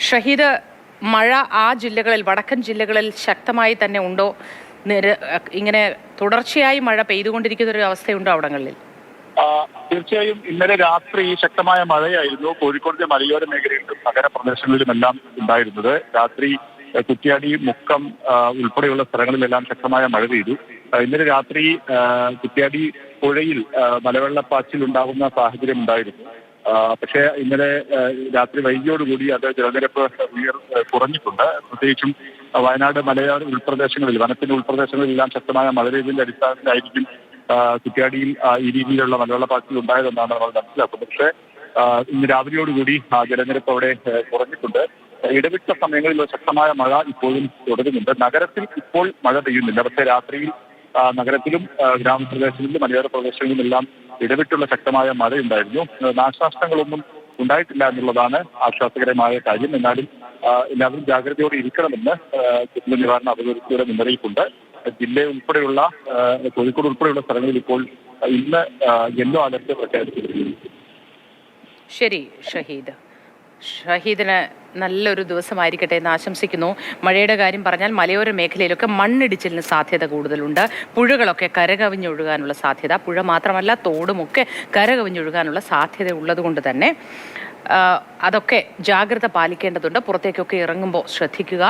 ഷഹീദ്, മഴ ആ ജില്ലകളിൽ, വടക്കൻ ജില്ലകളിൽ ശക്തമായി തന്നെ ഉണ്ടോ? ഇങ്ങനെ തുടർച്ചയായി മഴ പെയ്തുകൊണ്ടിരിക്കുന്ന ഒരു അവസ്ഥയുണ്ടോ അവിടങ്ങളിൽ? തീർച്ചയായും ഇന്നലെ രാത്രി ശക്തമായ മഴയായിരുന്നു കോഴിക്കോടിന്റെ മലയോര മേഖലയിലും നഗരപ്രദേശങ്ങളിലുമെല്ലാം ഉണ്ടായിരുന്നത്. രാത്രി കുറ്റ്യാടി, മുക്കം ഉൾപ്പെടെയുള്ള സ്ഥലങ്ങളിലെല്ലാം ശക്തമായ മഴ പെയ്തു. ഇന്നലെ രാത്രി കുറ്റ്യാടി പുഴയിൽ മലവെള്ളപ്പാച്ചിൽ ഉണ്ടാകുന്ന സാഹചര്യം ഉണ്ടായിരുന്നു. പക്ഷേ ഇന്നലെ രാത്രി വൈകിയോടുകൂടി അത് ജലനിരപ്പ് കുറഞ്ഞിട്ടുണ്ട്. പ്രത്യേകിച്ചും വയനാട് മലയോര ഉൾപ്രദേശങ്ങളിൽ, വനത്തിന്റെ ഉൾപ്രദേശങ്ങളിലെല്ലാം ശക്തമായ മഴ പെയ്തതിന്റെ അടിസ്ഥാനത്തിലായിരിക്കും കുറ്റ്യാടിയിൽ ഈ രീതിയിലുള്ള മലവെള്ളപ്പാച്ചിൽ ഉണ്ടായതെന്നാണ് നമ്മൾ മനസ്സിലാക്കുന്നത്. പക്ഷേ ഇന്ന് രാവിലെയോടുകൂടി ജലനിരപ്പ് അവിടെ കുറഞ്ഞിട്ടുണ്ട്. ഇടവിട്ട സമയങ്ങളിൽ ശക്തമായ മഴ ഇപ്പോഴും തുടരുന്നുണ്ട്. നഗരത്തിൽ ഇപ്പോൾ മഴ പെയ്യുന്നില്ല. പക്ഷേ രാത്രിയിൽ നഗരത്തിലും ഗ്രാമപ്രദേശങ്ങളിലും മലയോര പ്രദേശങ്ങളിലും എല്ലാം ഇടവിട്ടുള്ള ശക്തമായ മഴയുണ്ടായിരുന്നു. നാശനഷ്ടങ്ങളൊന്നും ഉണ്ടായിട്ടില്ല എന്നുള്ളതാണ് ആശ്വാസകരമായ കാര്യം. എന്നാലും എല്ലാവരും ജാഗ്രതയോടെ ഇരിക്കണമെന്ന് ദുരന്ത നിവാരണ അതോറിറ്റിയുടെ മുന്നറിയിപ്പുണ്ട്. ജില്ല ഉൾപ്പെടെയുള്ള കോഴിക്കോട് ഉൾപ്പെടെയുള്ള സ്ഥലങ്ങളിൽ ഇപ്പോൾ ഇന്ന് യെല്ലോ അലർട്ട് പ്രഖ്യാപിച്ചിരിക്കുന്നു. ശരി ഷഹീദ്. ഷഹീദിന് നല്ലൊരു ദിവസമായിരിക്കട്ടെ എന്ന് ആശംസിക്കുന്നു. മഴയുടെ കാര്യം പറഞ്ഞാൽ മലയോര മേഖലയിലൊക്കെ മണ്ണിടിച്ചിലിന് സാധ്യത കൂടുതലുണ്ട്. പുഴകളൊക്കെ കരകവിഞ്ഞൊഴുകാനുള്ള സാധ്യത, പുഴ മാത്രമല്ല തോടുമൊക്കെ കരകവിഞ്ഞൊഴുകാനുള്ള സാധ്യത ഉള്ളതുകൊണ്ട് തന്നെ അതൊക്കെ ജാഗ്രത പാലിക്കേണ്ടതുണ്ട്. പുറത്തേക്കൊക്കെ ഇറങ്ങുമ്പോൾ ശ്രദ്ധിക്കുക.